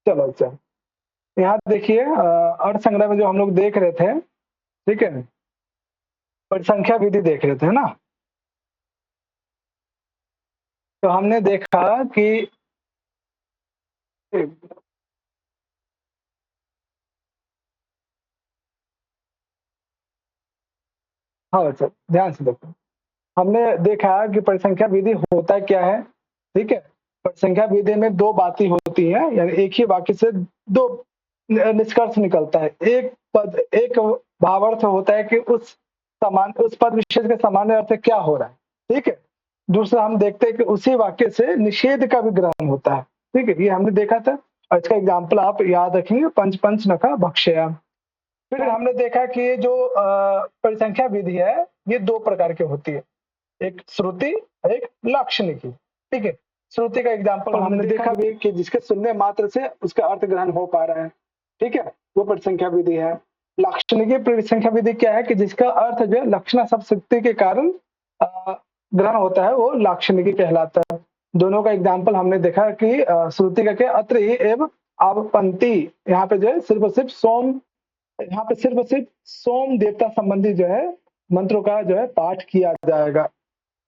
चलो अच्छा, यहाँ देखिए अर्थ संग्रह में जो हम लोग देख रहे थे, ठीक है, परिसंख्या विधि देख रहे थे, है ना? तो हमने देखा कि हाँ अच्छा, ध्यान से देखो। हमने देखा कि परिसंख्या विधि होता क्या है, ठीक है? परिसंख्या विधि में 2 बातें होती हैं, यानी एक ही वाक्य से 2 निष्कर्ष निकलता है। एक भावार्थ होता है कि उस पद विशेष का सामान्य अर्थ क्या हो रहा है, ठीक है? दूसरा हम देखते हैं कि उसी वाक्य से निषेध का भी ग्रहण होता है, ठीक है? ये हमने देखा था और इसका एग्जाम्पल आप याद रखेंगे, पंच पंच नखा भक्षया। फिर हमने देखा कि ये जो परिसंख्या विधि है, ये 2 प्रकार की होती है। एक श्रुति, एक लाक्षणिकी, ठीक है? श्रुति का एग्जाम्पल हमने देखा भी कि जिसके सुनने मात्र से उसका अर्थ ग्रहण हो पा रहा है, ठीक है? वो परिसंख्या विधि है। लाक्षणिकी परिसंख्या विधि क्या है कि जिसका अर्थ जो है लक्षणा शब्द के कारण ग्रहण होता है, वो लाक्षणिकी कहलाता है। दोनों का एग्जाम्पल हमने देखा कि श्रुति का क्या अत्र ही एवं आवपंती, यहाँ पे जो है सिर्फ और सिर्फ यहाँ पे सिर्फ और सिर्फ सोम देवता संबंधी जो है मंत्रों का जो है पाठ किया जाएगा।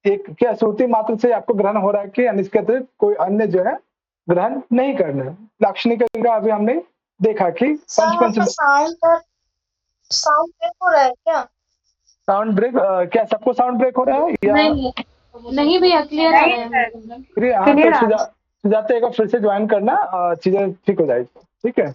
एक क्या श्रुति मात्र से आपको ग्रहण हो रहा है कि इसके अतिरिक्त कोई अन्य जो है ग्रहण नहीं करना है। लाक्षणिक का अभी हमने देखा कि पंच पंच साउंड ब्रेक हो रहा है क्या? साउंड ब्रेक, क्या सबको साउंड ब्रेक हो रहा है या नहीं नहीं भैया, क्लियर आ रहा है। फिर हाँ तो सुजाता एक बार फिर से ज्वाइन करना, चीजें ठीक हो जाएगी, ठीक है?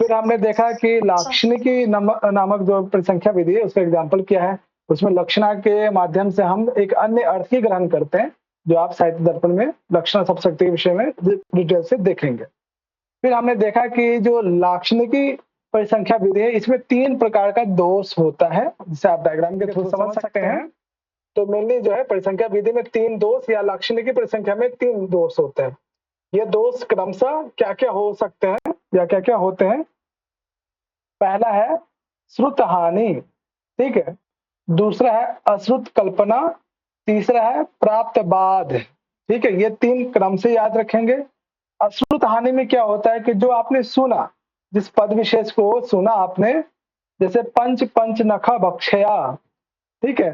फिर हमने देखा कि लाक्षणिकी नामक जो परिसंख्या विधि है उसका एग्जाम्पल क्या है, उसमें लक्षणा के माध्यम से हम एक अन्य अर्थ ही ग्रहण करते हैं, जो आप साहित्य दर्पण में लक्षणा शब्द के विषय में डिटेल से देखेंगे। फिर हमने देखा कि जो लाक्षणिकी परिसंख्या विधि है इसमें 3 प्रकार का दोष होता है, जिसे आप डायग्राम के थ्रू समझ सकते हैं। तो मेनली जो है परिसंख्या विधि में 3 दोष या लाक्षणिकी परिसंख्या में 3 दोष होते हैं। ये दोष क्रमशः क्या-क्या हो सकते हैं या क्या-क्या होते हैं? पहला है श्रुत हानि, ठीक है? दूसरा है अश्रुत कल्पना, तीसरा है प्राप्त बाध, ठीक है? ये 3 क्रम से याद रखेंगे। अश्रुत हानि में क्या होता है कि जो आपने सुना, जिस पद विशेष को सुना आपने, जैसे पंच पंच नखा भक्षया, ठीक है?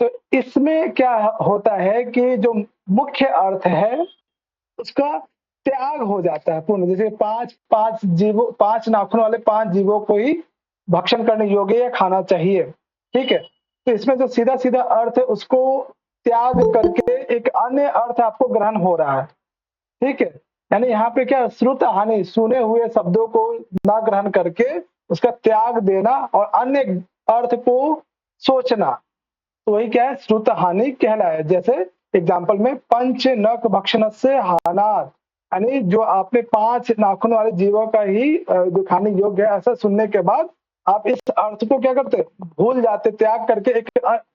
तो इसमें क्या होता है कि जो मुख्य अर्थ है उसका त्याग हो जाता है पूर्ण, जैसे 5 नाखून वाले 5 जीवों को ही भक्षण करने योग्य या खाना चाहिए, ठीक है? तो इसमें जो सीधा-सीधा अर्थ है उसको त्याग करके एक अन्य अर्थ आपको ग्रहण हो रहा है, ठीक है? यानी यहाँ पे क्या श्रुत हानि, सुने हुए शब्दों को ना ग्रहण करके उसका त्याग देना और अन्य अर्थ को सोचना, तो वही क्या है श्रुत हानि कहलाए। जैसे एग्जाम्पल में पंच नख भक्षण से हानात, यानी जो आपने 5 नाखून वाले जीवों का ही जो खाने योग्य है ऐसा सुनने के बाद आप इस अर्थ को क्या करते भूल जाते, त्याग करके एक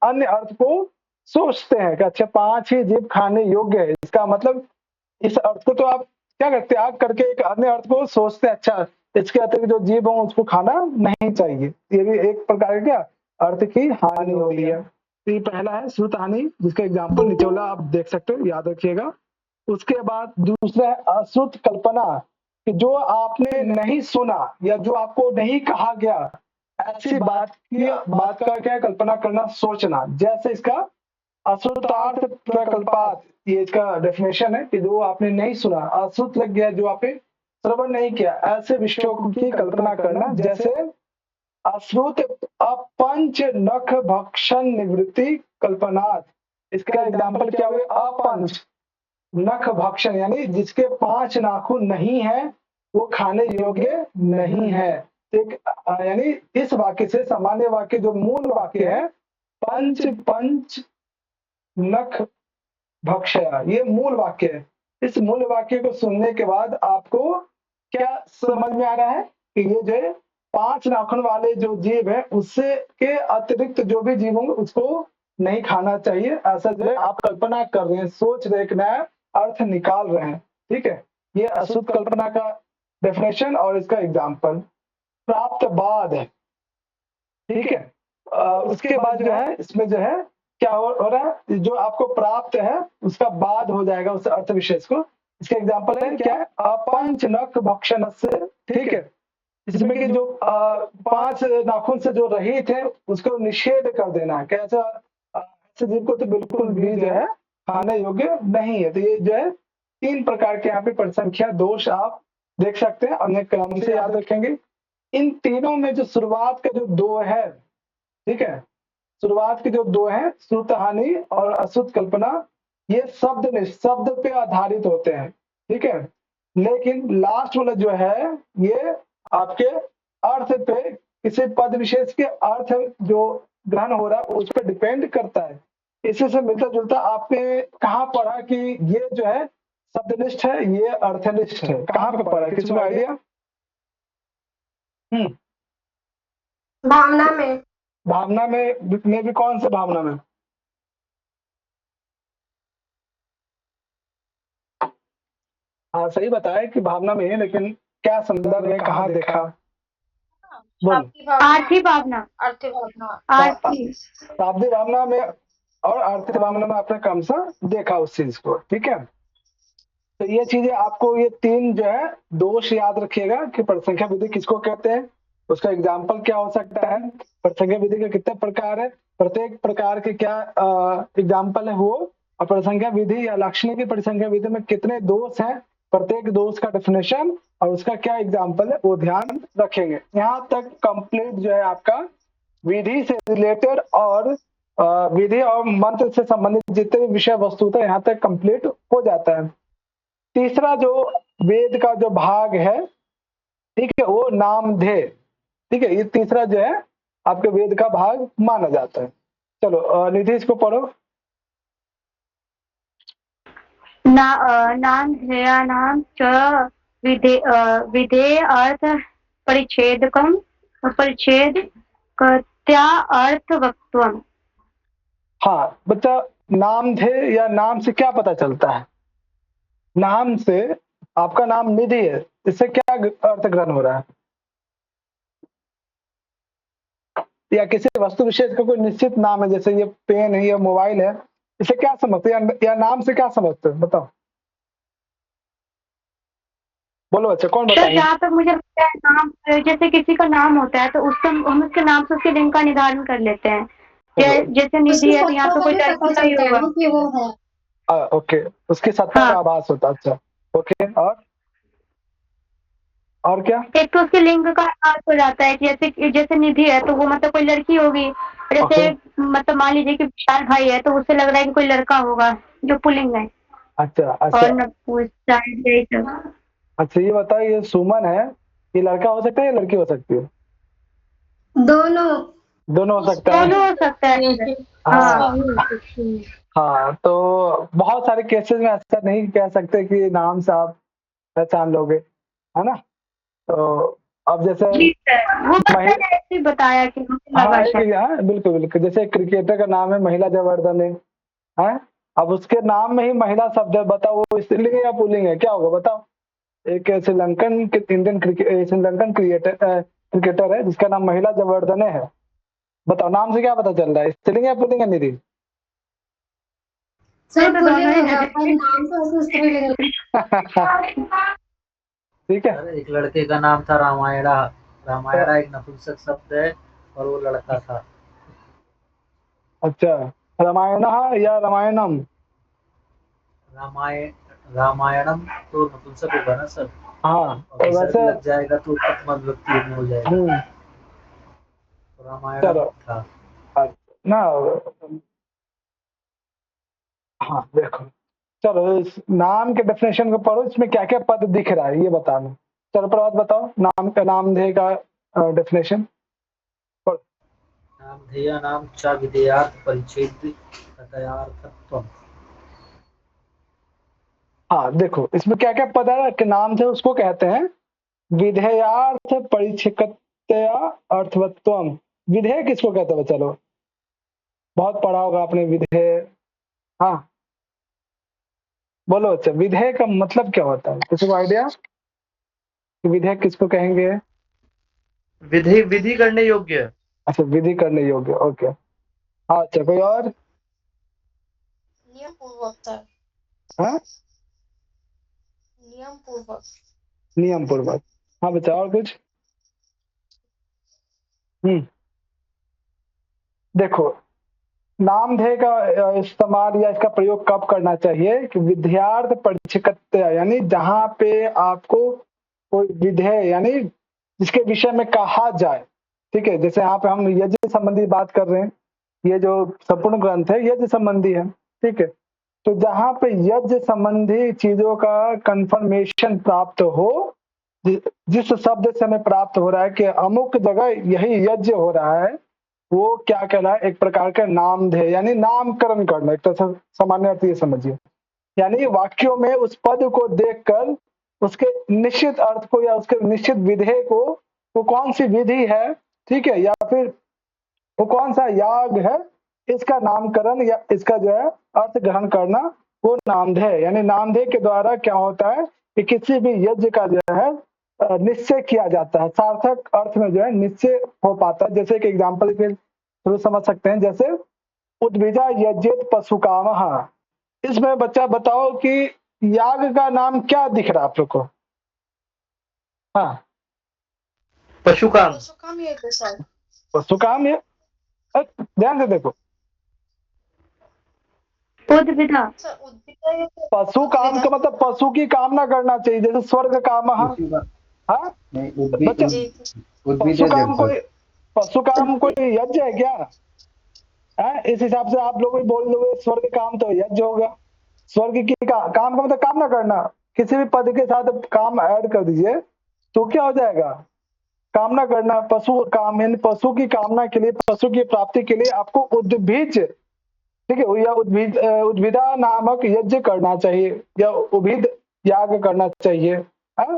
अन्य अर्थ को सोचते हैं कि अच्छा 5 ही जीव खाने योग्य है, इसका मतलब इस अर्थ को तो आप क्या करते त्याग करके एक अन्य अर्थ को सोचते हैं, अच्छा इसके अतिरिक्त जो जीव हो उसको खाना नहीं चाहिए। ये भी एक प्रकार का क्या अर्थ की हानि हो रही है। तो ये पहला है श्रुत हानि, जिसका एग्जाम्पल नीचे वाला आप देख सकते हो, याद रखिएगा। उसके बाद दूसरा है अश्रुत कल्पना, कि जो आपने नहीं सुना या जो आपको नहीं कहा गया ऐसी बात का क्या कल्पना करना, सोचना। जैसे इसका अश्रुतार्थ प्रकल्पात, ये इसका डेफिनेशन है कि जो आपने नहीं सुना, अश्रुत लग गया, जो आपने श्रवण नहीं किया, ऐसे विषयों की कल्पना करना। जैसे अश्रुत अपंच नख भक्षण निवृत्ति कल्पनात्, इसका एग्जाम्पल क्या हुए अपंच नख भक्षण, यानी जिसके 5 नाखून नहीं है वो खाने योग्य नहीं है। एक यानी इस वाक्य से सामान्य वाक्य जो मूल वाक्य है पंच पंच नख भक्षया, ये मूल वाक्य है। इस मूल वाक्य को सुनने के बाद आपको क्या समझ में आ रहा है कि ये जो है 5 नाखून वाले जो जीव है उससे के अतिरिक्त जो भी जीव होंगे उसको नहीं खाना चाहिए, ऐसा जो है आप कल्पना कर रहे हैं, सोच रहे हैं, एक नया अर्थ निकाल रहे हैं, ठीक है? ये अशुद्ध कल्पना का डेफिनेशन और इसका एग्जाम्पल। प्राप्त बाद है, ठीक है? उसके बाद जो है इसमें जो है क्या हो रहा है, जो आपको प्राप्त है उसका बाद हो जाएगा उस अर्थ विशेष को, इसका एग्जाम्पल है क्या है, अपंच नख भक्षण से, ठीक है। इसमें कि जो 5 नाखून से जो रहित है उसको निषेध कर देना है। कैसा, ऐसे जीव को तो बिल्कुल भी जो है खाने योग्य नहीं है। तो ये जो है 3 प्रकार के यहाँ पे परिसंख्या दोष आप देख सकते हैं, अन्य क्रम से याद रखेंगे। इन तीनों में जो शुरुआत का जो 2 है, ठीक है, शुरुआत के जो 2 हैं, श्रुत हानि और अशुद्ध कल्पना, ये शब्द पे आधारित होते हैं, ठीक है। लेकिन लास्ट वाला जो है ये आपके अर्थ पे, किसी पद विशेष के अर्थ जो ग्रहण हो रहा है उस पर डिपेंड करता है। इसी से मिलता जुलता आपने कहाँ पढ़ा कि ये जो है शब्दनिष्ठ है, ये अर्थनिष्ठ है, कहाँ पे पढ़ा, किसी को आइडिया? भावना में। भावना में भी कौन सा भावना में? हाँ सही बताया कि भावना में है, लेकिन क्या संदर्भ में कहाँ देखा? बोल। आर्थिक भावना। आर्थिक भावना। आर्थिक। शाब्दिक भावना में और आर्थिक भावना में आपने कम सा देखा उस चीज को, ठीक है। तो ये चीजें आपको, ये 3 जो है दोष याद रखिएगा कि परिसंख्या विधि किसको कहते हैं, उसका एग्जाम्पल क्या हो सकता है, परिसंख्या विधि के कितने प्रकार है, प्रत्येक प्रकार के क्या एग्जाम्पल है वो, और परिसंख्या विधि या लाक्षणिक परिसंख्या विधि में कितने दोष हैं, प्रत्येक दोष का डेफिनेशन और उसका क्या एग्जाम्पल है वो ध्यान रखेंगे। यहाँ तक कंप्लीट जो है आपका विधि से रिलेटेड और विधि और मंत्र से संबंधित जितने भी विषय वस्तु थे यहाँ तक कंप्लीट हो जाता है। तीसरा जो वेद का जो भाग है, ठीक है, वो नामधेय, ठीक है, ये तीसरा जो है आपके वेद का भाग माना जाता है। चलो निधि इसको पढ़ो। नामधेयानां च विधेय अर्थ परिच्छेदकम् परिच्छेदकतया अर्थवत्त्वम्। हाँ बच्चा, नामधेय या नाम से क्या पता चलता है? नाम से, आपका नाम निधि है, इससे क्या अर्थ ग्रहण हो रहा है? या किसी वस्तु विशेष का कोई निश्चित नाम है, जैसे ये पेन है, ये मोबाइल है, इसे क्या समझते हैं, या नाम से क्या समझते हैं, बताओ, बोलो अच्छा, कौन बताएंगे? जहाँ तक मुझे लगता है नाम, जैसे किसी का नाम होता है तो उससे हम उसके नाम से उसके लिंग का निर्धारण कर लेते हैं। जैसे निधि है तो यहाँ पे कोई लड़की का ही होगा। ओके, उसकी सत्ता का आभास होता है। अच्छा ओके, और क्या? एक तो उसके लिंग का आभास हो जाता है, जैसे निधि है तो वो मतलब कोई लड़की होगी, जैसे मतलब मान लीजिए कि विशाल भाई है तो उससे लग रहा है कि कोई लड़का होगा जो पुल्लिंग है। अच्छा अच्छा, ये बताओ, ये सुमन है, ये लड़का हो सकता है या लड़की हो सकती है? दोनों हो सकता है। दोनों हो सकता है। हाँ, तो बहुत सारे केसेस में ऐसा नहीं कह सकते कि नाम से आप पहचान लोगे, है ना। तो अब जैसे वो ऐसे बताया कि हाँ बिल्कुल बिल्कुल, जैसे क्रिकेटर का नाम है महिला जयवर्धने है, अब उसके नाम में ही महिला शब्द है, बताओ वो स्त्रीलिंग है या पुल्लिंग है, क्या होगा बताओ? एक श्रीलंकन क्रिकेटर है जिसका नाम महिला जयवर्धने है, बताओ नाम से क्या पता चल रहा है, स्त्रीलिंग या पुल्लिंग है निधि? ठीक है। अरे एक लड़के का नाम था रामायणा। रामायणा एक नपुंसक शब्द है और वो लड़का था। अच्छा, रामायण या रामायणम? रामायणम तो नपुंसक होगा ना सर। हाँ तो वैसे लग जाएगा तो मध्यविभक्ति में हो जाएगा। तो रामायणम था ना। हाँ देखो, चलो इस नाम के डेफिनेशन को पढ़ो, इसमें क्या क्या पद दिख रहा है ये बताना। चलो प्रभात बताओ नाम का, नामधेय का डेफिनेशन। नामधेयानां च विधेयार्थ परिच्छेदकतयार्थत्वम्। हाँ देखो, इसमें क्या क्या पद है कि नाम से उसको कहते हैं विधेयार्थ परिच्छेदकतया अर्थवत्वम। विधेय किसको कहते हैं बच्चा लोग? बहुत पढ़ा होगा आपने विधेय। हाँ बोलो अच्छा, विधेय का मतलब क्या होता है, किसी को आइडिया? विधेयक किसको कहेंगे? विधि करने योग्य। अच्छा, विधि करने योग्य, ओके। हाँ अच्छा, कोई और? नियम पूर्वक। हाँ नियम पूर्वक। हाँ बच्चा, और कुछ? देखो, नामधेय का इस्तेमाल या इसका प्रयोग कब करना चाहिए कि विधेयार्थ परिच्छेदत्व, यानी जहां पे आपको कोई विधेय यानी जिसके विषय में कहा जाए, ठीक है, जैसे यहाँ पे हम यज्ञ संबंधी बात कर रहे हैं, ये जो संपूर्ण ग्रंथ है यज्ञ संबंधी है, ठीक है, तो जहां पे यज्ञ संबंधी चीजों का कंफर्मेशन प्राप्त हो, जिस शब्द से हमें प्राप्त हो रहा है कि अमुक जगह यही यज्ञ हो रहा है, वो क्या कहला है? एक प्रकार का नामधेय यानी नामकरण करना, एक तरह से सामान्य अर्थ ये समझिए, यानी वाक्यों में उस पद को देखकर उसके निश्चित अर्थ को या उसके निश्चित विधेय को, वो कौन सी विधि है, ठीक है, या फिर वो कौन सा याग है, इसका नामकरण या इसका जो है अर्थ ग्रहण करना, वो नामधेय। यानी नामधेय के द्वारा क्या होता है कि किसी भी यज्ञ का जो है निश्चय किया जाता है, सार्थक अर्थ में जो है निश्चय हो पाता है। जैसे एक एग्जाम्पल के थ्रू समझ सकते हैं, जैसे उद्भिजा यज्ञेत पशुकामः, इसमें बच्चा बताओ कि याग का नाम क्या दिख रहा है आप लोग को? हाँ, पशुकाम। पशुकाम है, ध्यान से देखो, उद्भिदा। पशु काम का मतलब पशु की कामना करना चाहिए, जैसे स्वर्ग काम। हाँ, बच्चा, पशु काम कोई यज्ञ है क्या? है? इस हिसाब से आप लोग भी बोल दोगे स्वर्ग काम तो यज्ञ होगा। स्वर्ग की काम का मतलब कामना करना, किसी भी पद के साथ काम ऐड कर दीजिए तो क्या हो जाएगा? कामना करना। पशु काम यानी पशु की कामना के लिए, पशु की प्राप्ति के लिए आपको उद्भिज, ठीक है, या उद्भिदा नामक यज्ञ करना चाहिए या उद्भिद याग करना चाहिए। है?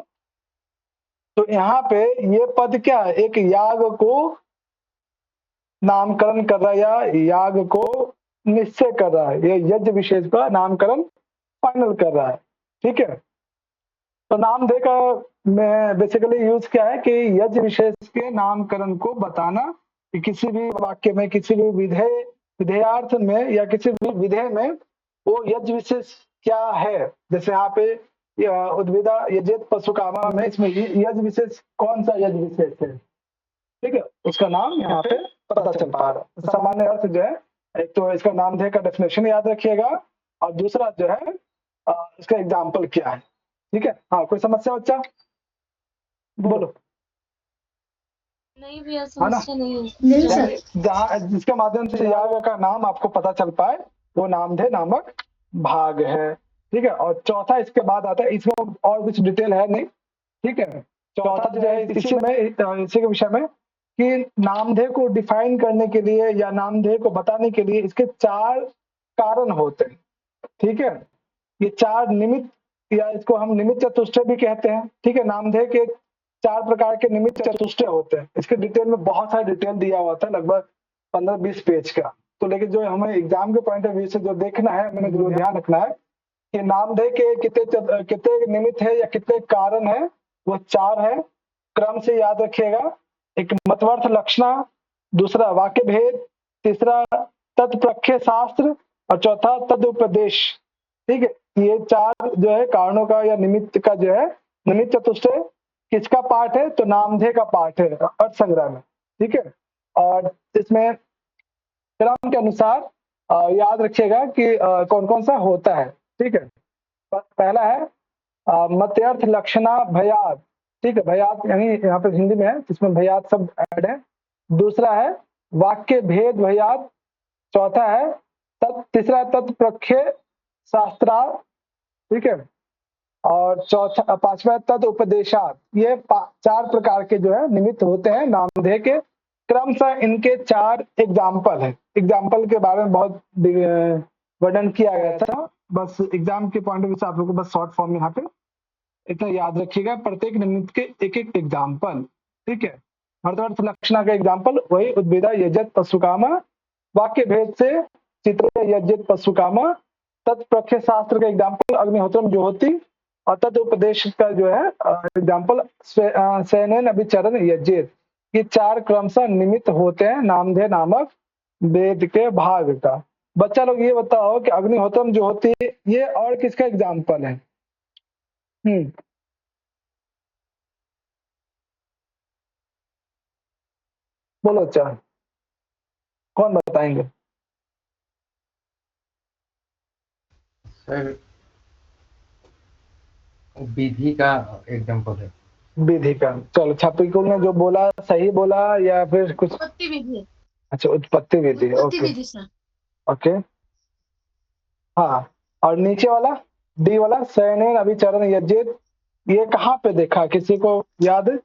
तो यहाँ पे ये पद क्या है? एक याग को नामकरण कर रहा है या याग को निश्चय कर रहा है, ये यज्ञ विशेष का नामकरण फाइनल कर रहा है, ठीक है। तो नामधेय का में बेसिकली यूज क्या है कि यज्ञ विशेष के नामकरण को बताना कि किसी भी वाक्य में, किसी भी विधेयार्थ में या किसी भी विधेय में वो यज्ञ विशेष क्या है। जैसे यहाँ पे उद्भिदा यज्ञेत पशुकामा में इसमें यज्ञ विशेष कौन सा यज्ञ विशेष है, ठीक है, उसका नाम यहाँ पे पता चल पा रहा है। सामान्य अर्थ जो है, एक तो इसका नामधेय का डेफिनेशन याद रखिएगा और दूसरा जो है इसका एग्जाम्पल क्या है, ठीक है। हाँ, कोई समस्या बच्चा? बोलो। नहीं भैया, है ना? समस्या नहीं है। जहाँ जिसके माध्यम से याग का नाम आपको पता चल पाए वो नामधेय नामक भाग है, ठीक है। और चौथा इसके बाद आता है, इसमें और कुछ डिटेल है नहीं, ठीक है। चौथा जो है इसी के विषय में कि नामधेय को डिफाइन करने के लिए या नामधेय को बताने के लिए इसके 4 कारण होते हैं, ठीक है। ये 4 निमित्त या इसको हम निमित्त चतुष्टय भी कहते हैं, ठीक है। नामधेय के 4 प्रकार के निमित्त चतुष्टय होते हैं। इसके डिटेल में बहुत सारा डिटेल दिया हुआ था, लगभग 15-20 पेज का। तो लेकिन जो हमें एग्जाम के पॉइंट ऑफ व्यू से जो देखना है, मैंने जो ध्यान रखना है कि नामधेय के कितने निमित्त है या कितने कारण है, वो 4 है। क्रम से याद रखिएगा, एक मतवर्थ लक्षणा, दूसरा वाक्य भेद, तीसरा तत्प्रख्य शास्त्र और चौथा तदुपदेश, ठीक है। ये 4 जो है कारणों का या निमित्त का जो है, निमित्त चतुष्टय किसका पार्ट है? तो नामधेय का पार्ट है अर्थ संग्रह में, ठीक है। और इसमें क्रम के अनुसार याद रखिएगा कि कौन कौन सा होता है, ठीक है। पहला है मत्यर्थ लक्षणा भयात, ठीक है, भयात यानी यहाँ पे हिंदी में है, इसमें भयात शब्द ऐड है। दूसरा है वाक्य भेद भयात, चौथा है तीसरा तत्प्रख्य शास्त्रार्थ, ठीक है, और चौथा 5वां तद उपदेशात। ये 4 प्रकार के जो है निमित्त होते हैं नामधेय के। क्रमशः इनके 4 एग्जाम्पल है। एग्जाम्पल के बारे में बहुत वर्णन किया गया था, बस एग्जाम के पॉइंट ऑफ व्यू से आप लोगों को बस शॉर्ट फॉर्म में यहाँ पे इतना याद रखिएगा, प्रत्येक निमित्त के एक एग्जाम्पल, ठीक है। अर्थवर्थ लक्षणा का एग्जाम्पल वही उद्भिदा यज्ञेत पशुकामा, वाक्य भेद से चित्र यज्ञेत पशुकामा, तत्प्रख्य शास्त्र का एग्जाम्पल अग्निहोत्रम ज्योति, और तद उपदेश का जो है एग्जाम्पल सैनन अभिचरण यज्ञेत। ये 4 क्रमशः निमित्त होते हैं नामधेय नामक वेद के भाग का। बच्चा लोग ये बताओ कि अग्निहोत्रम ज्योति ये और किसका एग्जाम्पल है? हम्म बोलो अच्छा, कौन बताएंगे? सर विधि का एग्जाम्पल है। विधि का, चलो छापिकुल ने जो बोला सही बोला या फिर कुछ? उत्पत्ति विधि। अच्छा, उत्पत्ति विधि, उत्पत्ति ओके विधि सर। ओके। हाँ, और नीचे वाला डी वाला सैनेन अभिचरण यज्ञ, ये कहाँ पे देखा, किसी को याद है?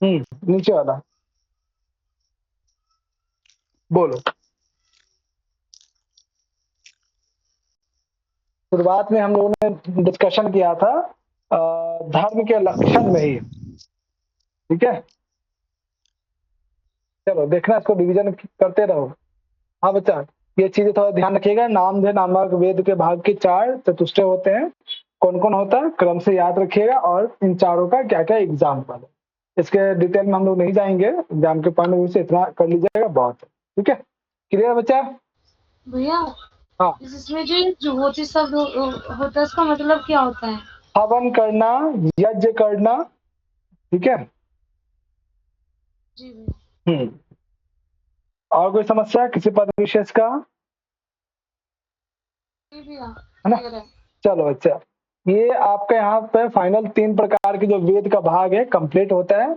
नीचे वाला बोलो। शुरुआत में हम लोगों ने डिस्कशन किया था धर्म के लक्षण में ही, ठीक है। चलो देखना, इसको डिवीजन करते रहो। हाँ बच्चा, ये चीजें थोड़ा ध्यान रखिएगा। नामधेय नामक वेद के भाग के 4 चतुष्टय होते हैं। कौन कौन होता है क्रम से याद रखिएगा, और इन चारों का क्या क्या एग्जाम्पल है। इसके डिटेल में हम लोग नहीं जाएंगे, एग्जाम के पॉइंट ऑफ व्यू से इतना कर लीजिएगा, बहुत है, ठीक है। क्लियर बच्चा? भैया हाँ, इसमें जो ज्योतिष शब्द होता है इसका मतलब क्या होता है? हवन करना, यज्ञ करना, ठीक है। जी भैया। और कोई समस्या किसी पद विशेष का? जी भैया, है ना? क्लियर है। चलो अच्छा, ये आपका यहाँ पे फाइनल 3 प्रकार के जो वेद का भाग है कंप्लीट होता है।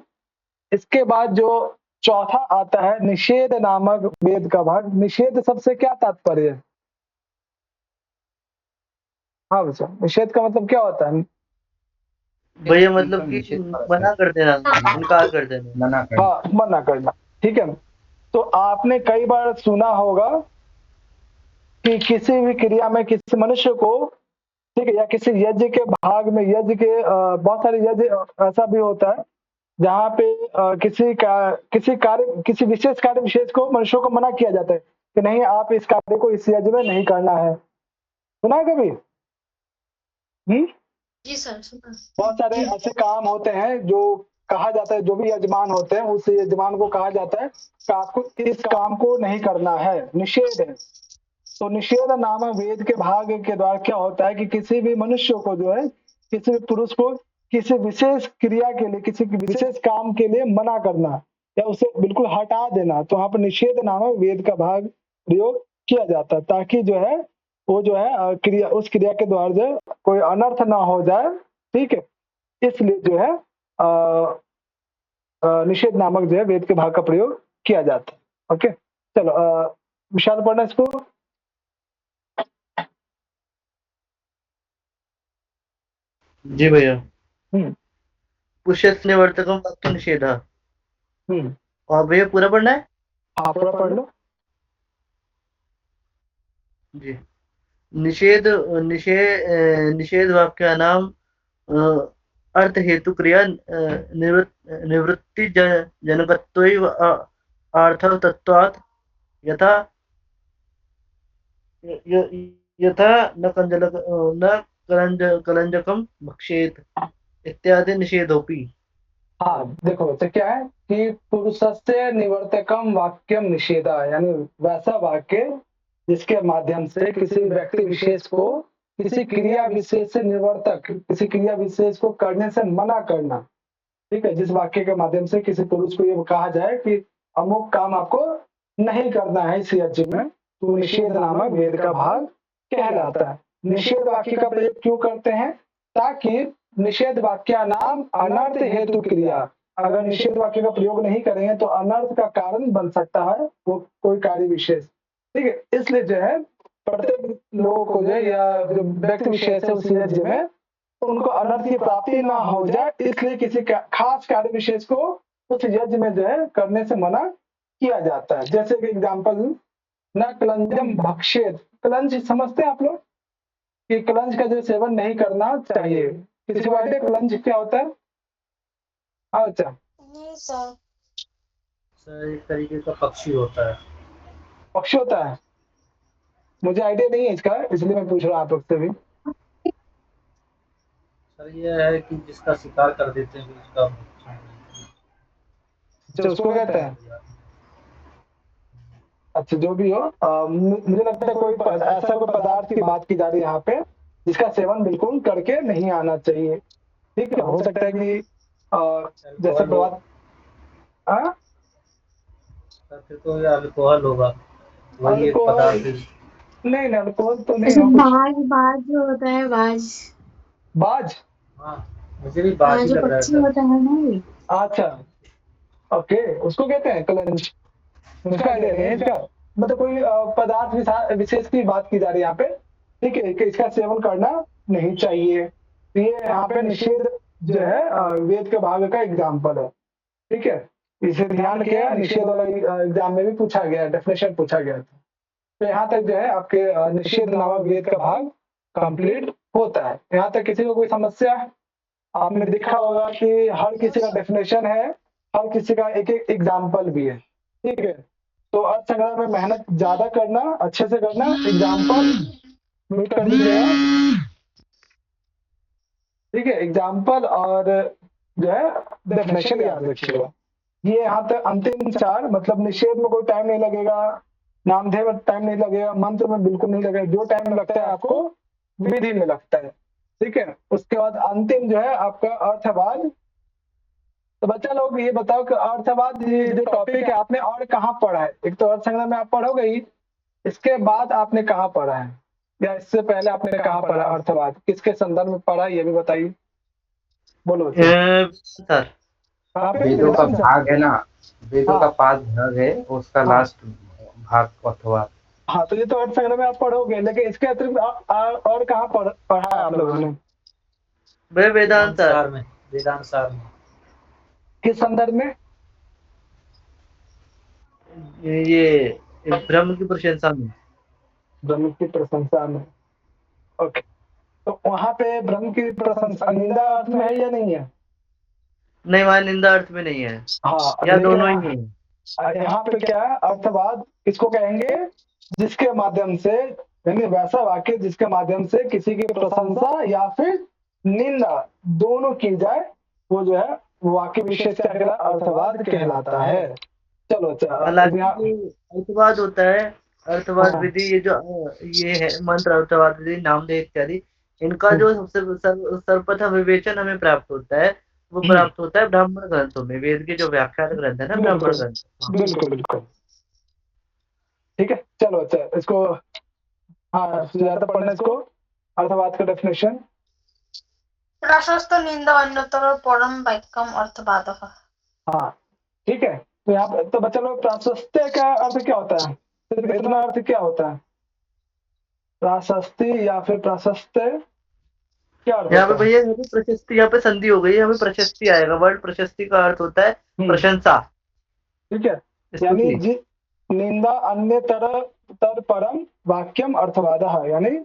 इसके बाद जो चौथा आता है निषेध नामक वेद का भाग। निषेध सबसे क्या तात्पर्य है? हाँ बच्चा, निषेध का मतलब क्या होता है? भैया मतलब कि मना कर देना, इनकार कर देना, मना करना। हाँ, मना करना, ठीक है। तो आपने कई बार सुना होगा कि किसी भी क्रिया में किसी मनुष्य को, ठीक है, या किसी यज्ञ के भाग में, यज्ञ के बहुत सारे यज्ञ ऐसा भी होता है जहाँ पे किसी विशेष कार्य विशेष को मनुष्यों को मना किया जाता है कि नहीं, आप इस कार्य को इस यज्ञ में नहीं करना है। सुना है कभी? जी सर, सुना। बहुत सारे ऐसे काम होते हैं जो कहा जाता है, जो भी यजमान होते हैं उस यजमान को कहा जाता है कि आपको इस काम को नहीं करना है, निषेध है। तो निषेध नामक वेद के भाग के द्वारा क्या होता है कि किसी भी मनुष्य को जो है, किसी भी पुरुष को किसी विशेष क्रिया के लिए, किसी विशेष काम के लिए मना करना या उसे बिल्कुल हटा देना। तो वहां पर निषेध नामक वेद का भाग प्रयोग किया जाता है, ताकि जो है वो जो है क्रिया, उस क्रिया के द्वारा जो है कोई अनर्थ ना हो जाए, ठीक है। इसलिए जो है निषेध नामक जो है वेद के भाग का प्रयोग किया जाता है। ओके, चलो विशाल पढ़ना इसको। जी भैया। हम्म पुष्यस्य निवर्तकम वाक्य निषेधा। हम्म और भैया पूरा पढ़ना है? हाँ, पूरा पढ़ लो। जी। निषेध निषेध वाक्य नाम अर्थ हेतु क्रिया निवृत्ति जनकत्वैव अर्थतत्त्वात् यथा यथा न कलंजकम भक्षेत इत्यादि निषेधोपि। हाँ देखो, तो क्या है कि पुरुषस्य निवर्तकम वाक्यम निषेधा, यानी वैसा वाक्य जिसके माध्यम से किसी व्यक्ति विशेष को किसी क्रिया विशेष से निवर्तक, किसी क्रिया विशेष को करने से मना करना, ठीक है। जिस वाक्य के माध्यम से किसी पुरुष को ये कहा जाए कि अमुक काम आपको नहीं करना है इस यज्ञ में, तो निषेध नामक वेद का भाग कहलाता है। निषेध वाक्य का प्रयोग क्यों करते हैं? ताकि निषेध वाक्य नाम अनर्थ हेतु क्रिया, अगर निषेध वाक्य का प्रयोग नहीं करेंगे तो अनर्थ का कारण बन सकता है वो कोई कार्य विशेष, ठीक है। इसलिए जो है प्रत्येक लोगों को जो है, या जो व्यक्ति विशेष है उस यज्ञ में, उनको अनर्थ की प्राप्ति ना हो जाए, इसलिए किसी खास कार्य विशेष को उस यज्ञ में जो है करने से मना किया जाता है। जैसे कि एग्जाम्पल, न कलंजम भक्षेत। कलंज समझते हैं आप लोग कि कलंज का जो सेवन नहीं करना चाहिए? किसी को आइडिया कलंज क्या होता है? हाँ अच्छा, नहीं सर। सर एक तरीके का पक्षी होता है। पक्षी होता है? मुझे आइडिया नहीं है इसका, इसलिए मैं पूछ रहा हूँ आप लोग से भी। सर ये है कि जिसका शिकार कर देते हैं उसका अच्छा, उसको कहते हैं। अच्छा, जो भी हो, मुझे लगता है कोई ऐसा कोई पदार्थ की बात की जा रही है यहाँ पे जिसका सेवन बिल्कुल करके नहीं आना चाहिए। ठीक है, हो सकता है कि जैसे प्रभात हाँ फिर तो ये अल्कोहल होगा, वही एक अल्कोहल पदार्थ है। नहीं नहीं अल्कोहल तो नहीं ऐसे हो कुछ। बाज बाज जो होता है बाज, बाज हाँ, मुझे भी बात ही जो लग रहा है पक्षी सर। होता है ना ये। अच्छा ओके, उसको कहते हैं कलंच। उसका आइडिया नहीं है इसका, मतलब कोई पदार्थ विशेष की बात की जा रही है यहाँ पे। ठीक है, कि इसका सेवन करना नहीं चाहिए। तो ये यहाँ पे निषेध जो है वेद के भाग का एग्जाम्पल है। ठीक है, इसे ध्यान किया, निषेध वाला एग्जाम में भी पूछा गया, डेफिनेशन पूछा गया था। तो यहाँ तक जो है आपके निषेध नामक वेद का भाग कंप्लीट होता है। यहाँ तक किसी को कोई समस्या? आपने देखा होगा कि हर किसी का डेफिनेशन है, हर किसी का एक एक एग्जाम्पल भी है। ठीक है, तो अर्थ संग्रह में मेहनत ज्यादा करना, अच्छे से करना, एग्जाम्पल म्यूट कर दीजिएगा। ठीक है, एग्जाम्पल और जो है डेफिनेशन याद रखिएगा। ये यहाँ तक अंतिम 4, मतलब निषेध में कोई टाइम नहीं लगेगा, नामधेय में टाइम नहीं लगेगा, मंत्र में बिल्कुल नहीं लगेगा। जो टाइम लगता है आपको विधि में लगता है। ठीक है, उसके बाद अंतिम जो है आपका अर्थवाद। तो बच्चा लोग ये बताओ कि अर्थवाद ये जो टॉपिक है आपने और कहाँ पढ़ा है? एक तो अर्थ संग्रह में आप पढ़ोगे ही, इसके बाद आपने कहाँ पढ़ा है, या इससे पहले आपने कहाँ पढ़ा अर्थवाद? किसके संदर्भ में पढ़ा ये भी बताइए, बोलो सर कहाँ पे? वेदों का भाग है ना, वेदों का हाँ 5 भाग है, उसका हाँ लास्ट भाग अथवा। हाँ, तो ये तो अर्थ संग्रह में आप पढ़ोगे, लेकिन इसके अतिरिक्त और कहाँ पढ़ा है आप लोगों ने? भाई वेदांत सर, सार में, वेदांत सार में। किस संदर्भ में? ये ब्रह्म की प्रशंसा में। ब्रह्म की प्रशंसा में। ओके, तो वहां पे ब्रह्म की प्रशंसा निंदा अर्थ में है या नहीं है? नहीं, वहाँ निंदा अर्थ में नहीं है, हाँ, या लेकिन दोनों ही नहीं है। यहाँ पे क्या है, अर्थवाद किसको कहेंगे? जिसके माध्यम से, यानी वैसा वाक्य जिसके माध्यम से किसी की प्रशंसा या फिर निंदा दोनों की जाए, वो जो है वो वाक्य विशेष क्या कहलाता? अर्थवाद कहलाता है। चलो अच्छा, हालांकि यहाँ जो अर्थवाद होता है, अर्थवाद हाँ विधि, ये जो ये है मंत्र, अर्थवाद विधि, नामधेय इत्यादि, इनका जो सबसे सर्वप्रथम विवेचन हमें प्राप्त होता है, वो प्राप्त होता है ब्राह्मण ग्रंथों में। वेद के जो व्याख्यान ग्रंथ है ना, ब्राह्मण बिल्कुल ग्रंथ। हाँ। बिल्कुल बिल्कुल, ठीक है। चलो अच्छा, इसको हाँ सुजाता पढ़ना इसको, अर्थवाद का डेफिनेशन। प्राशस्त निंदा अन्यतर परम वाक्यम अर्थवादः। हाँ ठीक है, तो यहाँ पे तो बच्चा लोग प्राशस्त्य का अर्थ क्या होता है? सिर्फ इतना अर्थ क्या होता है? प्राशस्ति या फिर प्राशस्त्य क्या अर्थ यहाँ पे होता है? भैया यहाँ पे प्रशस्ति, यहाँ पे संधि हो गई, यहाँ पे प्रशस्ति आएगा। वर्ड प्रशस्ति का अर्थ होता है प्रशंसा। ठीक है, यानी निंदा अन्य तर परम वाक्यम अर्थवादः, यानी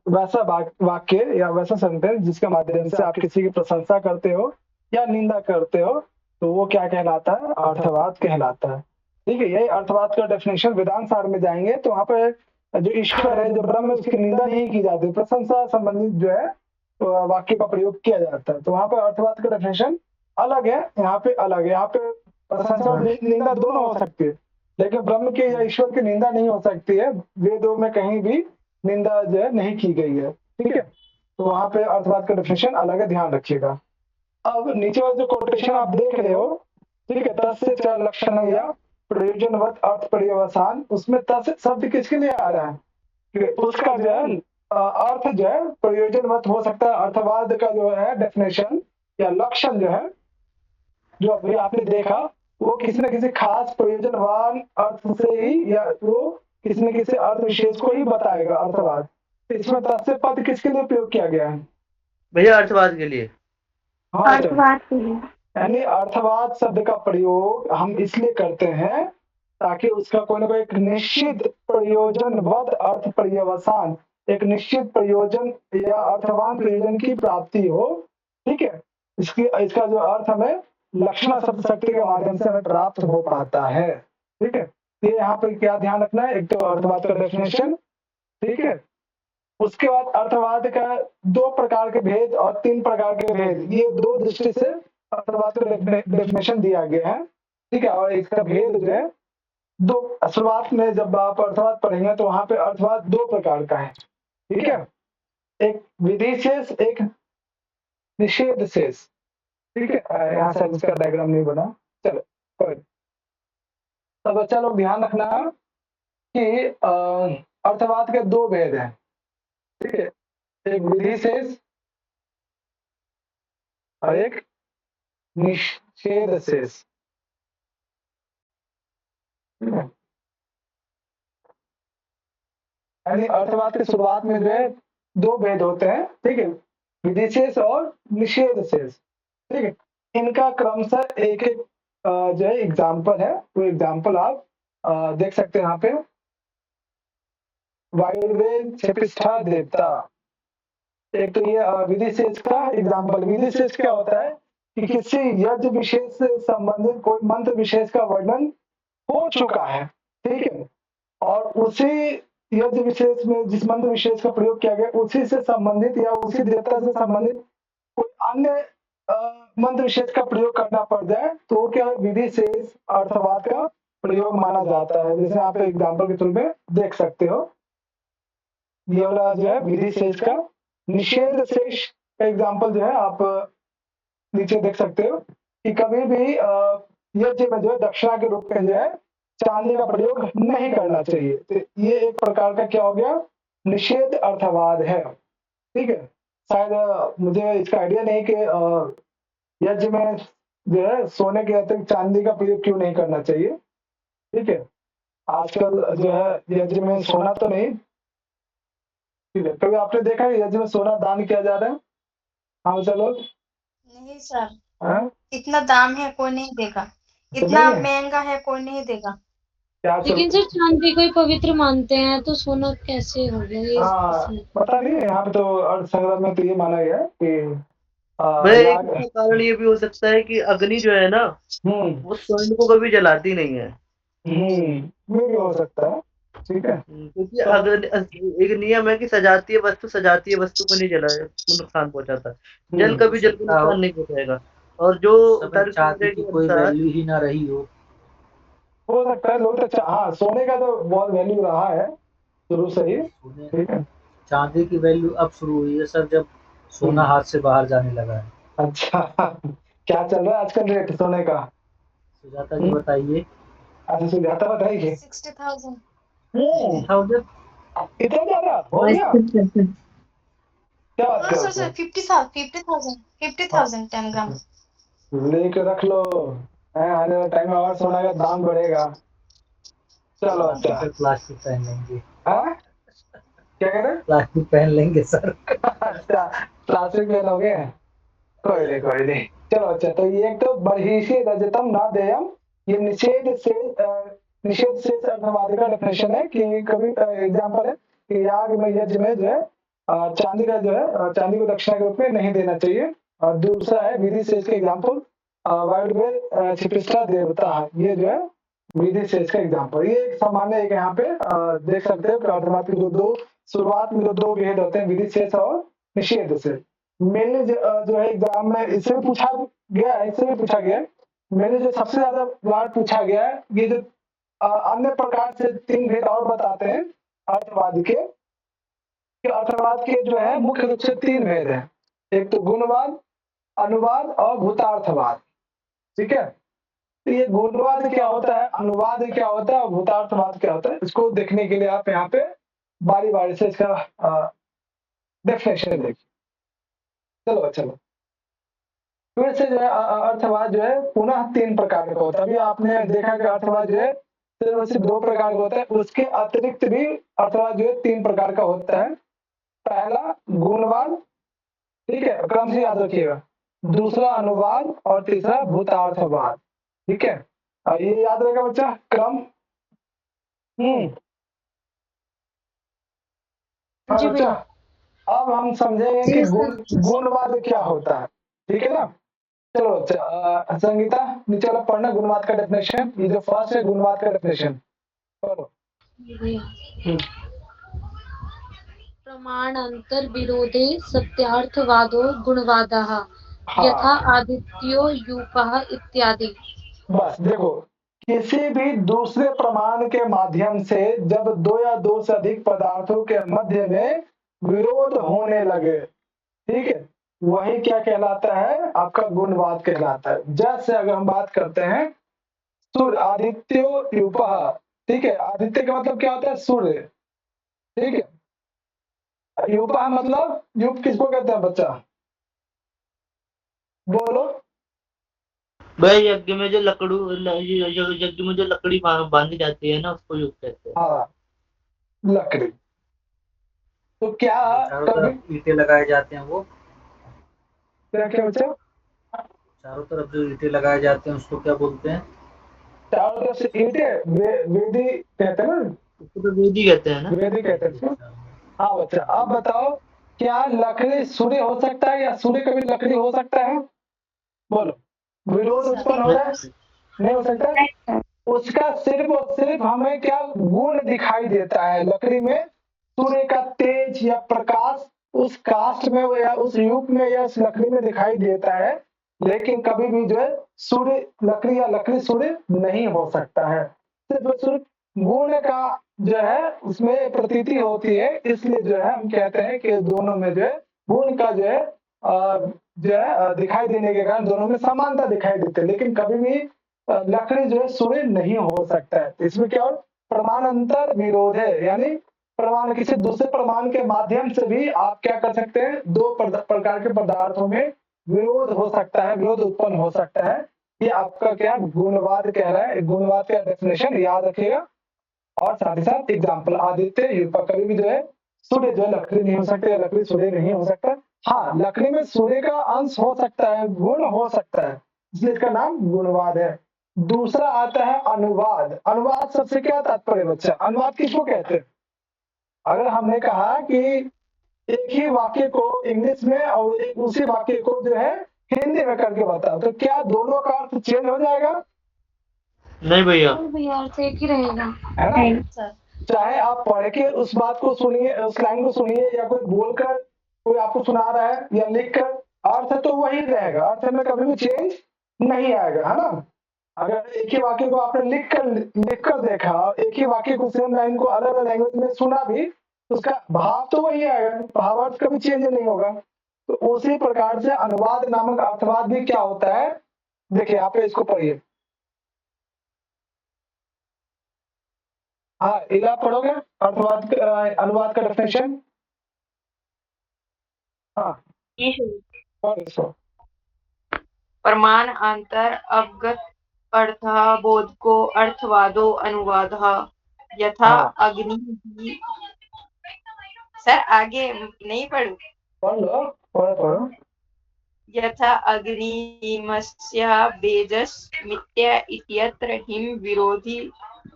वैसा वाक्य या वैसा सेंटेंस जिसके माध्यम से आप किसी की प्रशंसा करते हो या निंदा करते हो, तो वो क्या कहलाता है? अर्थवाद कहलाता है। ठीक है, यही अर्थवाद का डेफिनेशन वेदांत सार में जाएंगे तो वहाँ पे जो ईश्वर है, जो ब्रह्म है, उसकी निंदा नहीं की जाती, प्रशंसा संबंधित जो है वाक्य का प्रयोग किया जाता है। तो वहाँ पे अर्थवाद का डेफिनेशन अलग है, यहाँ पे अलग है। यहाँ पे प्रशंसा और निंदा दोनों हो सकती है, लेकिन ब्रह्म की या ईश्वर की निंदा नहीं हो सकती है। वेदों में कहीं भी निंदा जो है नहीं की गई है। ठीक है, तो वहां पे अर्थवाद का डेफिनेशन अलग है, ध्यान रखिएगा। अब नीचे वाला जो कोटेशन आप देख रहे हो, ठीक है, तस्य च लक्षण या प्रयोजनवत अर्थ पर्यवसान, उसमें तस्य शब्द किसके लिए आ रहा है? कि उसका जो है अर्थ जो है प्रयोजनवत हो सकता है। अर्थवाद का जो है डेफिनेशन या लक्षण जो है, जो अभी आपने देखा, वो किसी न किसी खास प्रयोजनवान अर्थ से ही, या वो किसी न किसी अर्थ विशेष को ही बताएगा अर्थवाद। इसमें तस्य पद किसके लिए प्रयोग किया गया है भैया? अर्थवाद के लिए। हाँ, अर्थवाद के लिए। यानी अर्थवाद शब्द का प्रयोग हम इसलिए करते हैं ताकि उसका कोई ना कोई एक निश्चित प्रयोजनवद अर्थ पर्यवसान, एक निश्चित प्रयोजन या अर्थवान प्रयोजन की प्राप्ति हो। ठीक है, इसका जो अर्थ हमें लक्षण शब्द शक्ति के माध्यम से हमें प्राप्त हो पाता है। ठीक है, ये यहाँ पे क्या ध्यान रखना है? एक तो अर्थवाद का डेफिनेशन, ठीक है, उसके बाद अर्थवाद का 2 प्रकार के भेद और 3 प्रकार के भेद, ये 2 दृष्टि से अर्थवाद का डेफिनेशन दिया गया है। ठीक है, और इसका भेद जो है 2, शुरुआत में जब आप अर्थवाद पढ़ेंगे तो वहां पे अर्थवाद 2 प्रकार का है। ठीक है, एक विधि शेष, एक निषेध शेष। ठीक है, यहाँ से इसका डायग्राम नहीं बना, चलो कोई नहीं। तो बच्चा लोग ध्यान रखना कि अर्थवाद के दो भेद हैं। ठीक है, एक विधि शेष और एक निषेध शेष। यानी अर्थवाद की शुरुआत में जो है दो भेद होते हैं। ठीक है, विधि शेष और निषेध शेष। ठीक है, इनका क्रमशः एक एक जो है एग्जाम्पल है, वो एग्जाम्पल आप देख सकते हैं यहाँ पे। वायुर्वेद क्षेपिष्ठा देवता, एक तो ये विधि शेष का एग्जाम्पल। विधि शेष क्या होता है कि किसी यज्ञ विशेष से संबंधित कोई मंत्र विशेष का वर्णन हो चुका है। ठीक है, और उसी यज्ञ विशेष में जिस मंत्र विशेष का प्रयोग किया गया उसी से संबंधित या उसी देवता से संबंधित कोई अन्य मंत्र विशेष का प्रयोग करना पड़ जाए तो क्या विधि शेष अर्थवाद का प्रयोग माना जाता है। जैसे आप एग्जाम्पल के तौर पे देख सकते हो, ये वाला जो है विधि शेष का। निषेध शेष का एग्जाम्पल जो है आप नीचे देख सकते हो कि कभी भी यज्ञ में जो है दक्षिणा के रूप में जो है चांदी का प्रयोग नहीं करना चाहिए। तो ये एक प्रकार का क्या हो गया, निषेध अर्थवाद है। ठीक है, शायद मुझे इसका आइडिया नहीं कि यज्ञ में जो है सोने के अतिरिक्त चांदी का प्रयोग क्यों नहीं करना चाहिए। ठीक है, आजकल जो है यज्ञ में सोना तो नहीं। ठीक है, कभी आपने देखा है यज्ञ में सोना दान किया जा रहा है? हाँ चलो, नहीं सर, हाँ? इतना दाम है कोई नहीं देगा, इतना महंगा है कोई नहीं देगा। क्या लेकिन सर चांदी को ही पवित्र मानते हैं तो सोना कैसे हो गया ये? हाँ, पता नहीं, यहाँ पे तो अर्थ संग्रह में तो ये माना गया कि एक कारण ये भी हो सकता है कि अग्नि जो है ना वो स्वर्ण को कभी जलाती नहीं है। ये भी हो सकता है। ठीक है, क्योंकि अगर एक नियम है कि सजातीय वस्तु को नहीं जलाए, नुकसान पहुंचाता। जल कभी जल को नुकसान नहीं पहुंचाएगा। और जो चांदी की कोई वैल्यू ही ना रही हो सकता है। लोग तो हाँ, सोने का तो बहुत वैल्यू रहा है शुरू से ही। ठीक है, चांदी की वैल्यू अब शुरू हुई है सर, जब सोना हाथ से बाहर जाने लगा है। अच्छा, क्या चल रहा है आजकल रेट सोने का? सुजाता जी बताइए। अच्छा सुजाता बताइए। 60,000। इतना ज्यादा हो गया? क्या बात कर रहे हो? 50,000 10 ग्राम लेके रख लो, आने वाले टाइम में और सोना का दाम बढ़ेगा। चलो अच्छा, प्लास्टिक पहन लेंगे। हाँ क्या कह रहे? प्लास्टिक पहन लेंगे सर। अच्छा, प्लास्टिक पहनोगे? कोई नहीं। चलो अच्छा, तो ये एक तो बर्हिषि रजतम न देयम, ये निषेध से अर्थवाद का डेफिनेशन है कि कभी एग्जांपल है कि याग में यज्ञ में जो है चांदी का जो है चांदी को दक्षिणा के रूप में नहीं देना चाहिए। और दूसरा है विधि शेष का एग्जाम्पल, वायुर्वेद क्षेपिष्ठा देवता, ये जो है विधि शेष का एग्जाम्पल। ये एक सामान्य एक यहाँ पे देख सकते हो कि अर्थवाद के दो शुरुआत में दो भेद होते हैं, विधि शेष और निषेध शेष। मेनली जो है एग्जाम में इससे भी पूछा गया मैंने जो सबसे ज्यादा बार पूछा गया है, ये जो अन्य प्रकार से तीन भेद और बताते हैं अर्थवाद के, कि अर्थवाद के जो है मुख्य रूप से तीन भेद हैं। एक तो गुणवाद, अनुवाद और भूतार्थवाद। ठीक है, तो ये गुणवाद क्या होता है, अनुवाद क्या होता है और भूतार्थवाद क्या होता है, इसको देखने के लिए आप यहाँ पे बारी बारी से इसका डेफिनेशन देखिए। चलो फिर से जो है अर्थवाद जो है पुनः तीन प्रकार का होता है। अभी आपने देखा कि अर्थवाद जो है सिर्फ दो प्रकार का होता है, उसके अतिरिक्त भी अर्थवाद जो है तीन प्रकार का होता है। पहला गुणवाद, ठीक है, क्रम से याद रखिएगा, दूसरा अनुवाद और तीसरा भूतार्थवाद। ठीक है, ये याद रहेगा बच्चा क्रम। बच्चा अब हम समझेंगे कि गुणवाद क्या होता है। ठीक है ना, चलो अच्छा संगीता नीचे वाला पढ़ना गुणवाद का डेफिनेशन। ये जो फर्स्ट है गुणवाद का डेफिनेशन पढ़ो। प्रमाण अंतर विरोधे सत्यार्थवादो गुणवादः यथा आदित्यो यूपः इत्यादि। बस देखो, किसी भी दूसरे प्रमाण के माध्यम से जब दो या दो से अधिक पदार्थों के मध्य में विरोध होने लगे, ठीक है, वही क्या कहलाता है, आपका गुणवाद कहलाता है। जैसे अगर हम बात करते हैं सूर्य आदित्यो यूपः, ठीक है, आदित्य का मतलब क्या होता है, सूर्य, ठीक है, यूपः मतलब युप किसको कहते हैं बच्चा, बोलो। भाई यज्ञ में जो यज्ञ में जो लकड़ी बांधी जाती है ना, उसको युग कहते हैं। हाँ, लकड़ी। तो क्या चारों कभी तरफ ईंटें लगाए जाते हैं वो, क्या क्या बच्चा, चारों तरफ जो ईंटें लगाए जाते हैं उसको क्या बोलते हैं? चारों तरफ से ईंटें वेदी कहते हैं ना, उसको तो वेदी कहते हैं ना। वेदी कहते हैं इसको। हाँ बच्चा, अब बताओ क्या लकड़ी सूर्य हो सकता है या सूर्य कभी लकड़ी हो सकता है, बोलो। विरोध उत्पन्न हो रहा है, नहीं हो सकता। उसका सिर्फ और सिर्फ हमें क्या गुण दिखाई देता है लकड़ी में, सूर्य का तेज या प्रकाश उस कास्ट में या उस युग में या उस लकड़ी में दिखाई देता है, लेकिन कभी भी जो है सूर्य लकड़ी या लकड़ी सूर्य नहीं हो सकता है। सिर्फ और सिर्फ गुण का जो है उसमें प्रतीति होती है, इसलिए जो है हम कहते हैं कि दोनों में जो है गुण का जो है दिखाई देने के कारण दोनों में समानता दिखाई देती है, लेकिन कभी भी लकड़ी जो है सूर्य नहीं हो सकता है। इसमें क्या प्रमाण अंतर विरोध है, यानी प्रमाण किसी दूसरे प्रमाण के माध्यम से भी आप क्या कर सकते हैं, दो प्रकार के पदार्थों में विरोध हो सकता है, विरोध उत्पन्न हो सकता है। ये आपका क्या गुणवाद कह रहा है, गुणवाद का डेफिनेशन याद रखिएगा। और साथ ही साथ एग्जाम्पल आदित्य यूपा, कभी भी जो है सूर्य जो है लकड़ी नहीं हो सकता, लकड़ी सूर्य नहीं हो सकता। हाँ, लकड़ी में सूर्य का अंश हो सकता है, गुण हो सकता है, इसलिए इसका नाम गुणवाद है। दूसरा आता है अनुवाद। अनुवाद सबसे क्या तात्पर्य बच्चा, अनुवाद किसको कहते हैं? अगर हमने कहा कि एक ही वाक्य को इंग्लिश में और एक उसी वाक्य को जो है हिंदी में करके बताओ, तो क्या दोनों का अर्थ चेंज हो जाएगा? नहीं भैया, भैया अर्थ एक ही रहेगा, है ना? चाहे आप पढ़ के उस बात को सुनिए, उस लाइन को सुनिए, या कोई बोलकर कोई आपको सुना रहा है या लिख कर, अर्थ तो वही रहेगा, अर्थ में कभी भी चेंज नहीं आएगा, है ना? अगर एक ही वाक्य को आपने लिख कर देखा और एक ही वाक्य को सेम लाइन को अलग अलग लैंग्वेज में सुना भी, तो उसका भाव तो वही आएगा, भावार्थ कभी चेंज नहीं होगा। तो उसी प्रकार से अनुवाद नामक अर्थवाद भी क्या होता है, देखिए आप इसको पढ़िए। हाँ, इला पढ़ोगे अर्थवाद अनुवाद का डेफिनेशन। हाँ पढ़ इसको। प्रमाण अंतर अवगत अर्थ बोध को अर्थवादो अनुवाद यथा हाँ। अग्नि। सर आगे नहीं पढ़ू, पढ़ लो, पढ़ो। यथा अग्निमस्य बेजस्मित्य इत्यत्र हिम विरोधी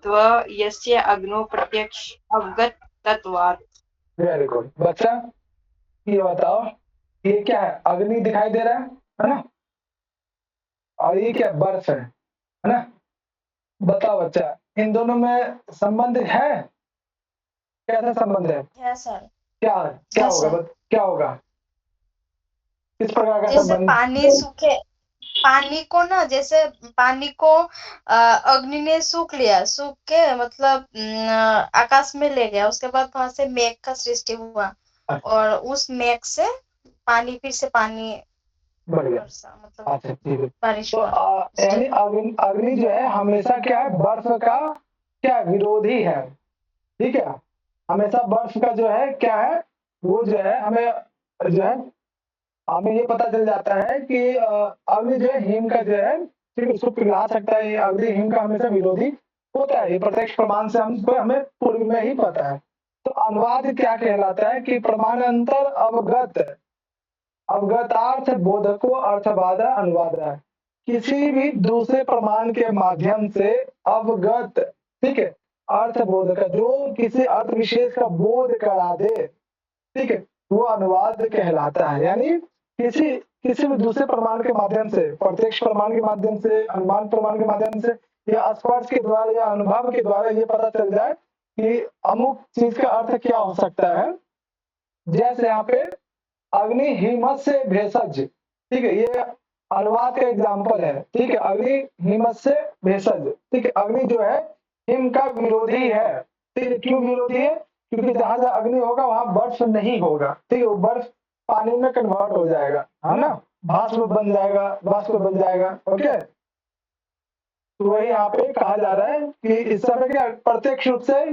त्व यस्य अग्नो प्रत्यक्ष अवगत तत्वात्। वेरी गुड बच्चा, ये बताओ ये क्या है, अग्नि दिखाई दे रहा है ना, और ये क्या बर्फ है ना? बताओ बच्चा, इन दोनों में संबंध है, कैसा संबंध है सर? क्या क्या yes, होगा क्या होगा, किस प्रकार का जैसे संबंध? पानी सूखे, पानी को ना, जैसे पानी को अग्नि ने सूख लिया, सूख के मतलब आकाश में ले गया, उसके बाद वहां से मेघ का सृष्टि हुआ, और उस मेघ से पानी फिर से पानी बढ़िया, मतलब अच्छा ठीक है। बारिश तो हुआ। यानी अग्नि जो है हमेशा क्या है, बर्फ का क्या विरोधी है, ठीक है? हमेशा बर्फ का जो है क्या है, वो जो है हमें ये पता चल जाता है कि अग्नि जो है हिम का जो है, ठीक है, उसको पिघला सकता है, अग्नि हिम का हमेशा विरोधी होता है, ये प्रत्यक्ष प्रमाण से हमें पूर्व में ही पता है। तो अनुवाद क्या कहलाता है कि प्रमाण अंतर अवगतार्थ बोधको अर्थवाद अनुवाद है, किसी भी दूसरे प्रमाण के माध्यम से अवगत, ठीक है, अर्थ बोध का, जो किसी अर्थ विशेष का बोध करा दे, ठीक है, वो अनुवाद कहलाता है। यानी किसी भी दूसरे प्रमाण के माध्यम से, प्रत्यक्ष प्रमाण के माध्यम से, अनुमान प्रमाण के माध्यम से, या स्पर्श के द्वारा या अनुभव के द्वारा ये पता चल जाए कि अमुक चीज का अर्थ क्या हो सकता है। जैसे यहाँ पे अग्नि हिमत से भेषज, ठीक है, ये अनुवाद का एग्जाम्पल है, ठीक है, अग्नि हिमत से भेषज, ठीक है, अग्नि जो है हिम का विरोधी है, ठीक है, क्यों विरोधी है क्योंकि जहां जहां अग्नि होगा वहां बर्फ नहीं होगा, ठीक है, वो बर्फ पानी में कन्वर्ट हो जाएगा, है ना, भास्प बन जाएगा, वाष्प बन जाएगा। ओके, तो वही यहाँ पे कहा जा रहा है कि इस समय क्या प्रत्यक्ष रूप से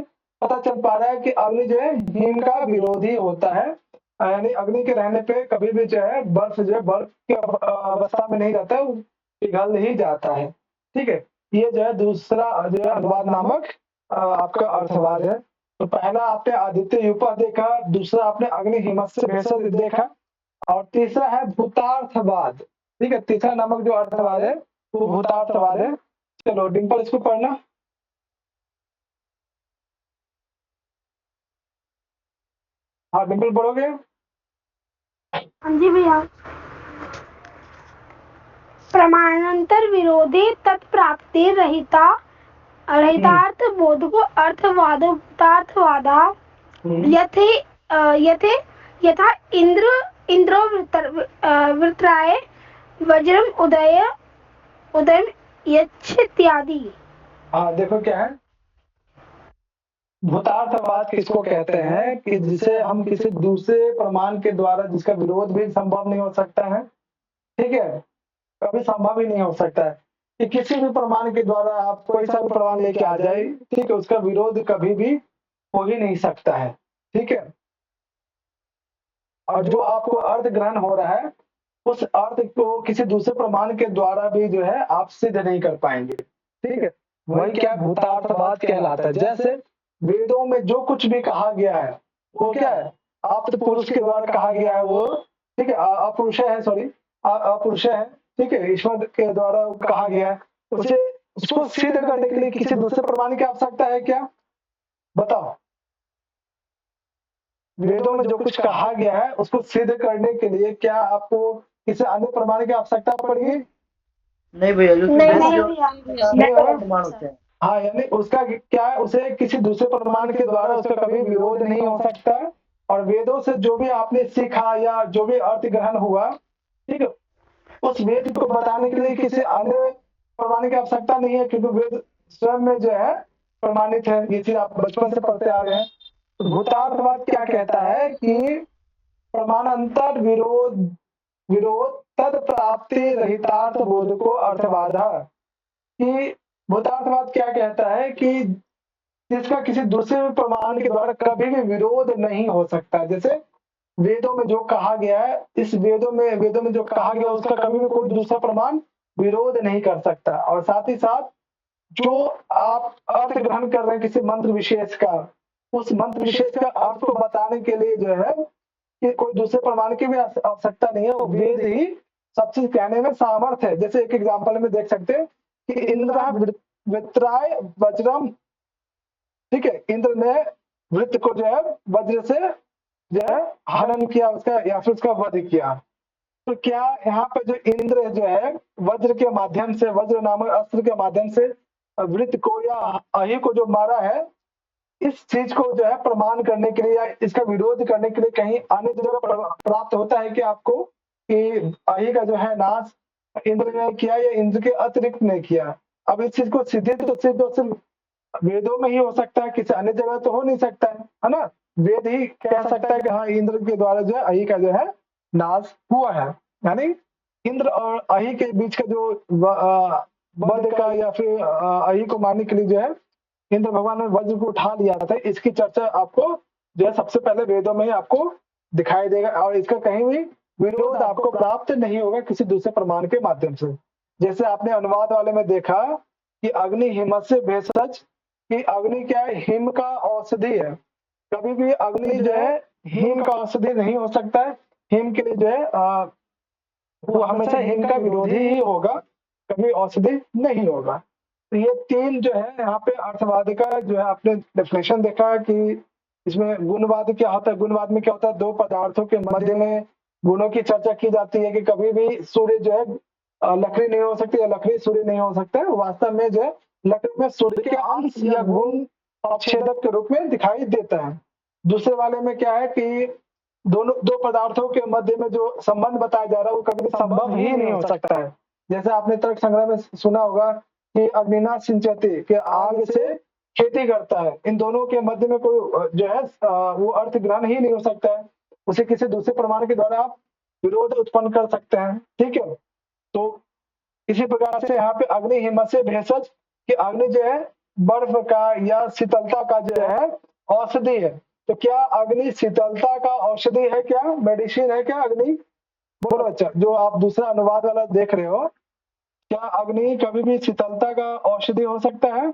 पता चल पा रहा है कि अग्नि जो है हिम का विरोधी होता है, यानी अग्नि के रहने पे कभी भी जो है बर्फ की अवस्था में नहीं रहता है, वो पिघल ही जाता है। ठीक है, ये जो है दूसरा जो है अनुवाद नामक आपका अर्थवाद है। तो पहला आपने आदित्य यूपा देखा, दूसरा आपने अग्नि हिमस से भेषज देखा, और तीसरा है भूतार्थवाद। ठीक है, तीसरा नामक जो अर्थवाद है वो भूतार्थवाद है। चलो डिम्पल इसको पढ़ना। हाँ डिम्पल पढ़ोगे? हाँ जी भैया। प्रमाणांतर विरोधी तत्प्राप्ति रहितार्थ बोध को अर्थवादा यथा इंद्रो वृत्राय वज्रम उदयम यच्छ इत्यादि। हाँ देखो क्या है, भूतार्थवाद किसको कहते हैं कि जिसे हम किसी दूसरे प्रमाण के द्वारा, जिसका विरोध भी संभव नहीं हो सकता है, ठीक है, कभी संभव ही नहीं हो सकता है कि किसी भी प्रमाण के द्वारा आप कोई सा भी प्रमाण लेके आ जाए, ठीक है, उसका विरोध कभी भी हो ही नहीं सकता है। ठीक है, और जो आपको अर्थ ग्रहण हो रहा है उस अर्थ को किसी दूसरे प्रमाण के द्वारा भी जो है आप सिद्ध नहीं कर पाएंगे। ठीक है, वही क्या भूतार्थवाद कहलाता है। जैसे वेदों में जो कुछ भी कहा गया है वो क्या है, आप तो पुरुष के द्वारा कहा गया है वो, ठीक है, अपुरुष है, सॉरी अपुरुष है, ठीक है, ईश्वर के द्वारा कहा गया है, उसे उसको सिद्ध करने के लिए किसी दूसरे प्रमाण की आवश्यकता है क्या? बताओ, वेदों में जो कुछ कहा गया है उसको सिद्ध करने के लिए क्या आपको किसी अन्य प्रमाण की आवश्यकता पड़ेगी? नहीं भैया, जो प्रमाण होते हैं। हाँ, यानी उसका क्या है, उसे किसी दूसरे प्रमाण के द्वारा उसका कभी विरोध नहीं हो सकता है। और वेदों से जो भी आपने सीखा या जो भी अर्थ ग्रहण हुआ, ठीक है, उस वेद को बताने के लिए किसी अन्य प्रमाण की आवश्यकता नहीं है, क्योंकि वेद स्वयं में जो है प्रमाणित है। ये चीज आप बचपन से पढ़ते आ रहे हैं। तो भूतार्थवाद क्या कहता है कि प्रमाणांतर विरोध तद प्राप्ति रहितार्थ बोध को अर्थवाद है। कि भूतार्थवाद क्या कहता है कि जिसका किसी दूसरे प्रमाण के द्वारा कभी भी विरोध नहीं हो सकता। जैसे वेदों में जो कहा गया है, इस वेदों में जो कहा गया उसका कभी भी कोई दूसरा प्रमाण विरोध नहीं कर सकता। और साथ ही साथ जो आप अर्थ ग्रहण कर रहे हैं किसी मंत्र विशेष का, उस मंत्र विशेष का अर्थ को बताने के लिए जो है कि कोई दूसरे प्रमाण की भी आवश्यकता नहीं है, वो वेद ही सब चीज कहने में सामर्थ है। जैसे एक एग्जाम्पल में देख सकते हैं कि इंद्र वृत्राय वज्रम, ठीक है, इंद्र ने वृत्त को जो है वज्र से जो है हनन किया उसका, या फिर उसका वध किया। तो क्या यहाँ पे जो इंद्र जो है वज्र के माध्यम से, वज्र नामक अस्त्र के माध्यम से वृत्त को या अहि को जो मारा है, इस चीज को जो है प्रमाण करने के लिए या इसका विरोध करने के लिए कहीं अन्य जगह प्राप्त होता है कि आपको कि अहि का जो है नाश इंद्र ने किया या इंद्र के अतिरिक्त ने किया? अब इस चीज को सिद्ध तो सिर्फ वेदों में ही हो सकता है, किसी अन्य जगह तो हो नहीं सकता है ना। वेद ही कह सकता है कि हाँ इंद्र के द्वारा जो है अहि का जो है नाश हुआ है। यानी इंद्र और अहि के बीच का जो वध का या फिर अहि को मारने के लिए जो है इंद्र भगवान ने वज्र को उठा लिया था, इसकी चर्चा आपको जो है सबसे पहले वेदों में ही आपको दिखाई देगा। और इसका कहीं भी विरोध आपको प्राप्त नहीं होगा किसी दूसरे प्रमाण के माध्यम से। जैसे आपने अनुवाद वाले में देखा कि अग्नि हिमस्य भेषज, कि अग्नि क्या है, हिम का औषधि है। कभी भी अग्नि जो है हिम का औषधि नहीं हो सकता है। हिम के लिए जो है वो हमेशा हिम का विरोधी ही होगा, कभी औषधि नहीं होगा। तो ये तीन जो है यहाँ पे अर्थवाद का जो है आपने डेफिनेशन देखा कि इसमें गुणवाद क्या होता है। गुणवाद में क्या होता है, दो पदार्थों के मध्य में गुणों की चर्चा की जाती है कि कभी भी सूर्य जो है लकड़ी नहीं हो सकती या लकड़ी सूर्य नहीं हो सकता है। वास्तव में जो है लकड़ी में सूर्य के अंश या गुण अवच्छेदक के रूप में दिखाई देता है। दूसरे वाले में क्या है कि दो पदार्थों के मध्य में जो संबंध बताया जा रहा है वो कभी संभव ही नहीं हो सकता है। जैसे आपने तर्क संग्रह में सुना होगा कि अग्निना सिंचते, कि आग से खेती करता है, इन दोनों के मध्य में कोई जो है वो अर्थ ग्रहण ही नहीं हो सकता है। उसे किसी दूसरे प्रमाण के द्वारा आप विरोध उत्पन्न कर सकते हैं, ठीक है। तो इसी प्रकार से यहाँ पे अग्नि हिमत से भेषज कि अग्नि जो है बर्फ का या शीतलता का जो है औषधि है। तो क्या अग्नि शीतलता का औषधि है क्या, मेडिसिन है क्या अग्नि? बोलो बच्चा, जो आप दूसरा अनुवाद वाला देख रहे हो, क्या अग्नि कभी भी शीतलता का औषधि हो सकता है?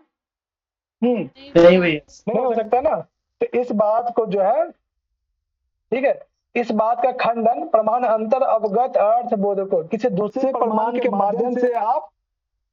नहीं भैया, नहीं हो सकता ना। तो इस बात को जो है, ठीक है, इस बात का खंडन प्रमाण अंतर अवगत अर्थ बोधको, किसी दूसरे प्रमाण के माध्यम से आप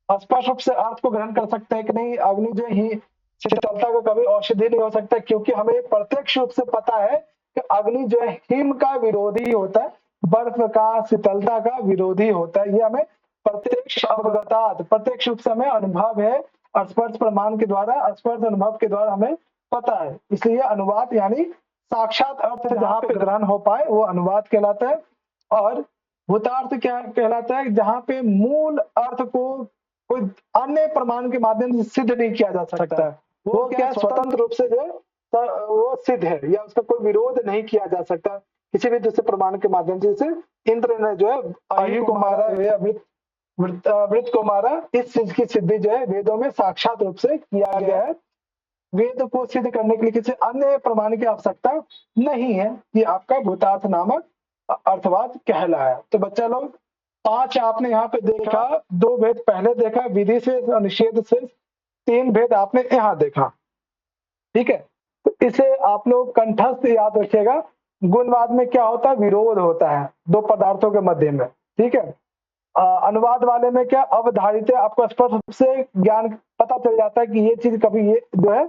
स्पष्ट रूप से अर्थ को ग्रहण कर सकते हैं कि नहीं अग्नि जो ही शीतलता का कभी औषधि नहीं हो सकता, क्योंकि हमें प्रत्यक्ष रूप से पता है कि अग्नि जो है हिम का विरोधी होता है, बर्फ का, शीतलता का विरोधी होता है। ये हमें प्रत्यक्ष अवगतात्, प्रत्यक्ष रूप से हमें अनुभव है, स्पर्श प्रमाण के द्वारा, स्पर्श अनुभव के द्वारा हमें पता है। इसलिए अनुवाद यानी साक्षात अर्थ जहाँ पे ग्रहण हो पाए वो अनुवाद कहलाता है। और भूतार्थ क्या कहलाता है? जहाँ पे मूल अर्थ को कोई अन्य प्रमाण के माध्यम से सिद्ध नहीं किया जा सकता है, वो क्या स्वतंत्र रूप से जो वो सिद्ध है या उसका कोई विरोध नहीं किया जा सकता किसी भी दूसरे प्रमाण के माध्यम से। जैसे इंद्र ने जो है आयु को मारा या वृत्त को मारा, इस चीज की सिद्धि जो है वेदों में साक्षात रूप से किया गया है। वेद को सिद्ध करने के लिए किसी अन्य प्रमाण की आवश्यकता नहीं है। ये आपका भूतार्थ नामक अर्थवाद कहलाया। तो बच्चा लोग 5 आपने यहाँ पे देखा, 2 भेद पहले देखा विधि से और निषेध से, 3 भेद आपने यहाँ देखा, ठीक है। तो इसे आप लोग कंठस्थ याद रखिएगा। गुणवाद में क्या होता है? विरोध होता है दो पदार्थों के मध्य में, ठीक है। अनुवाद वाले में क्या अवधारित है, आपको स्पष्ट रूप से ज्ञान पता चल जाता है कि ये चीज कभी ये जो है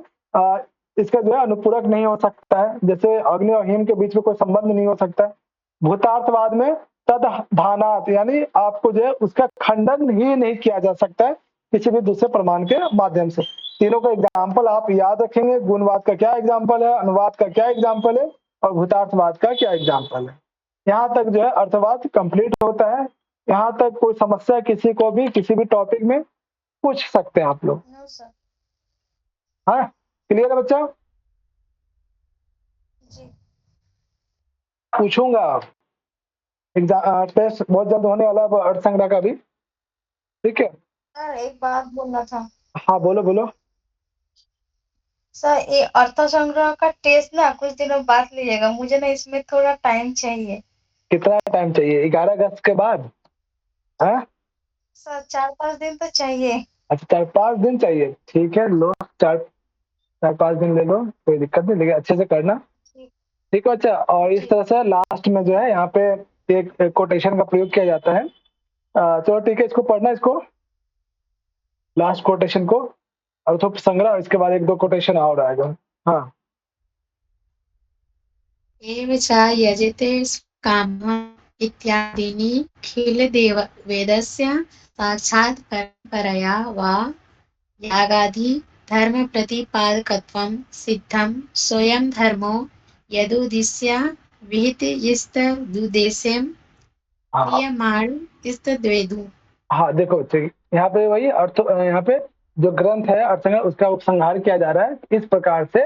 इसका जो है अनुपूरक नहीं हो सकता है, जैसे अग्नि और हिम के बीच में कोई संबंध नहीं हो सकता है। भूतार्थवाद में तद धानात यानी आपको जो है उसका खंडन ही नहीं किया जा सकता है किसी भी दूसरे प्रमाण के माध्यम से। तीनों का एग्जाम्पल आप याद रखेंगे, गुणवाद का क्या एग्जाम्पल है, अनुवाद का क्या एग्जाम्पल है और भूतार्थवाद का क्या एग्जाम्पल है। यहाँ तक जो है अर्थवाद कंप्लीट होता है। यहाँ तक कोई समस्या किसी को भी किसी भी टॉपिक में पूछ सकते हैं आप लोग। No sir. हाँ क्लियर है बच्चा? जी। पूछूंगा एग्जाम टेस्ट बहुत जल्द होने वाला है अर्थ संग्रह का भी, ठीक है। सर एक बात बोलना था। हाँ बोलो बोलो। सर ये अर्थ संग्रह का टेस्ट ना कुछ दिनों बाद लीजिएगा, मुझे ना इसमें थोड़ा टाइम चाहिए। कितना टाइम चाहिए? 11 अगस्त के बाद? हाँ सर 4-5 दिन तो चाहिए। अच्छा 4-5 दिन चाहिए, ठीक है, लो 4-5 दिन ले लो, कोई दिक्कत नहीं, लेकिन अच्छे से करना, ठीक है अच्छा। और इस तरह से लास्ट में जो है यहाँ पे एक कोटेशन का प्रयोग किया जाता है। चलो ठीक है, इसको पढ़ना, इसको लास्ट कोटेशन को और तो संग्रह, इसके बाद 1-2 कोटेशन और आएगा। हाँ एव च यजते कामः इत्यादीनि खिल देव वेदस्य साक्षात् परम्परया वा यागादि धर्म प्रतिपादकत्वं सिद्धं स्वयं धर्मो यदुद्दिश्य विहितस्तदुद्देश्यं क्रियमाण तद्वेदु। हाँ देखो यहाँ पे वही अर्थ, यहाँ पे जो ग्रंथ है अर्थ उसका उपसंहार किया जा रहा है इस प्रकार से,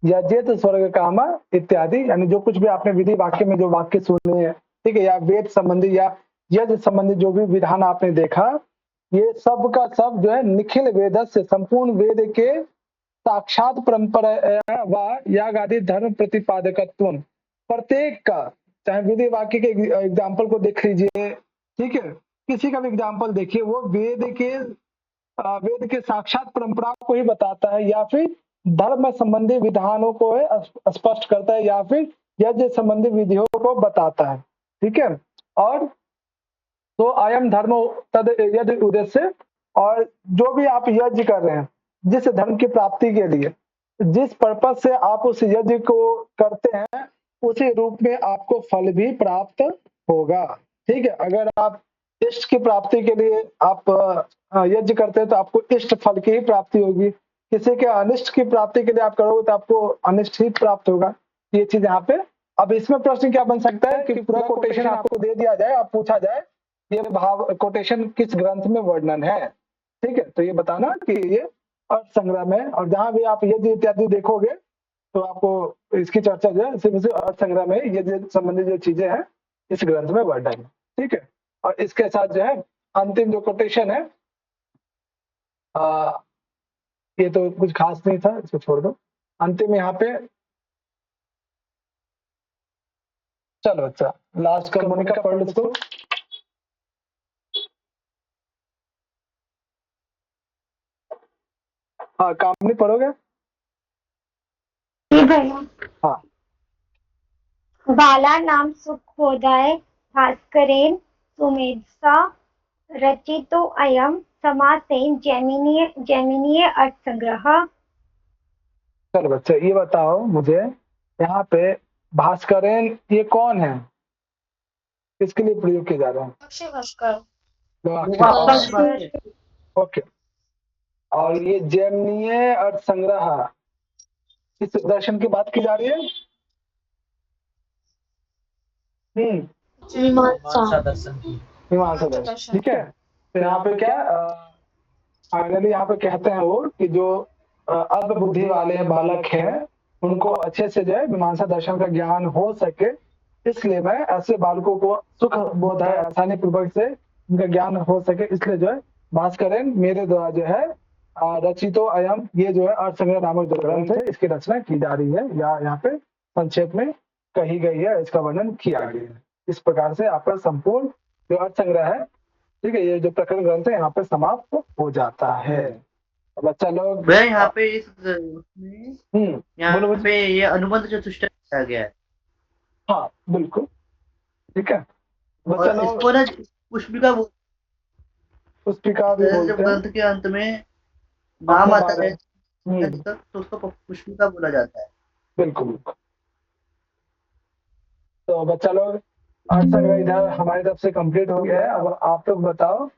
यजेत स्वर्ग काम इत्यादि, यानी जो कुछ भी आपने विधि वाक्य में जो वाक्य सुने हैं, ठीक है, या वेद संबंधी या यज्ञ संबंधी जो भी विधान आपने देखा, ये सब का सब जो है निखिल वेद से, संपूर्ण वेद के साक्षात परंपरा व याग आदि धर्म प्रतिपादकत्व, प्रत्येक का, चाहे विधि वाक्य के एग्जाम्पल को देख लीजिए, ठीक है, किसी का भी एग्जाम्पल देखिए, वो वेद के साक्षात परंपरा को ही बताता है या फिर धर्म संबंधी विधानों को स्पष्ट करता है या फिर यज्ञ संबंधी विधियों को बताता है, ठीक है। और तो अयम धर्म तद यज्ञ उद्देश्य, और जो भी आप यज्ञ कर रहे हैं जिस धर्म की प्राप्ति के लिए, जिस पर्पज से आप उस यज्ञ को करते हैं उसी रूप में आपको फल भी प्राप्त होगा, ठीक है। अगर आप इष्ट की प्राप्ति के लिए आप यज्ञ करते हैं तो आपको इष्ट फल की ही प्राप्ति होगी, किसी के अनिष्ट की प्राप्ति के लिए आप करोगे तो आपको अनिष्ट ही प्राप्त होगा। ये चीज यहाँ पे, अब इसमें प्रश्न क्या बन सकता है कि पूरा कोटेशन आपको दे दिया जाए, आप पूछा जाए ये भाव कोटेशन किस ग्रंथ में वर्णन है, ठीक है, तो ये बताना कि ये अर्थ संग्रह में, और जहां भी आप यज्ञ इत्यादि देखोगे तो आपको इसकी चर्चा जो है सिर्फ अर्थ संग्रह में यज्ञ संबंधित जो चीजें हैं इस ग्रंथ में वर्णन है। ठीक है, और इसके साथ जो है अंतिम जो कोटेशन है, ये तो कुछ खास नहीं था, इसको छोड़ दो। अंतिम यहाँ पे चलो अच्छा लास्ट का मोनिका पढ़ लो इसको। हाँ कामनी पढ़ोगे? जी भैया। हाँ। बाला नाम सुखोदय भास्करेन सुमेधसा रचितो अयम समासेन जैमिनीय अर्थ संग्रह। चलो बच्चे ये बताओ मुझे, यहाँ पे भास्करेन ये कौन है, किसके लिए प्रयोग किया जा रहा है? अक्षय भास्कर। ओके, और ये जैमिनीय अर्थ संग्रह किस दर्शन की बात की जा रही है? मीमांसा दर्शन की। मीमांसा दर्शन, ठीक है। तो यहाँ पे क्या फाइनली यहाँ पे कहते हैं वो कि जो अल्प बुद्धि वाले बालक हैं उनको अच्छे से जो है मीमांसा दर्शन का ज्ञान हो सके, इसलिए मैं ऐसे बालकों को सुख बोध है आसानी पूर्वक से उनका ज्ञान हो सके, इसलिए जो है भास्करेन मेरे द्वारा जो है रचितो अयम ये जो है अर्थ संग्रह नामक जो ग्रंथ है इसकी रचना की जा रही है, या यहाँ पे संक्षेप में कही गई है, इसका वर्णन किया गया है। इस प्रकार से आपका संपूर्ण जो अर्थ संग्रह है, ठीक है, ये जो प्रकरण ग्रंथ है यहाँ पे समाप्त हो जाता है। बच्चा लोग यहाँ पे इस उसमें यहाँ पे ये अनुबंध चतुष्टय किया गया है। हाँ बिल्कुल, ठीक है। बच्चा लोग इसको ना पुष्पिका भी बोलते हैं। ग्रंथ के अंत में नाम आता है तो उसको पुष्पिका बोला जाता है। बिल्कुल। तो बच्चा लोग अर्थ संग्रह इधर हमारी तरफ से कंप्लीट हो गया है। अब आप लोग बताओ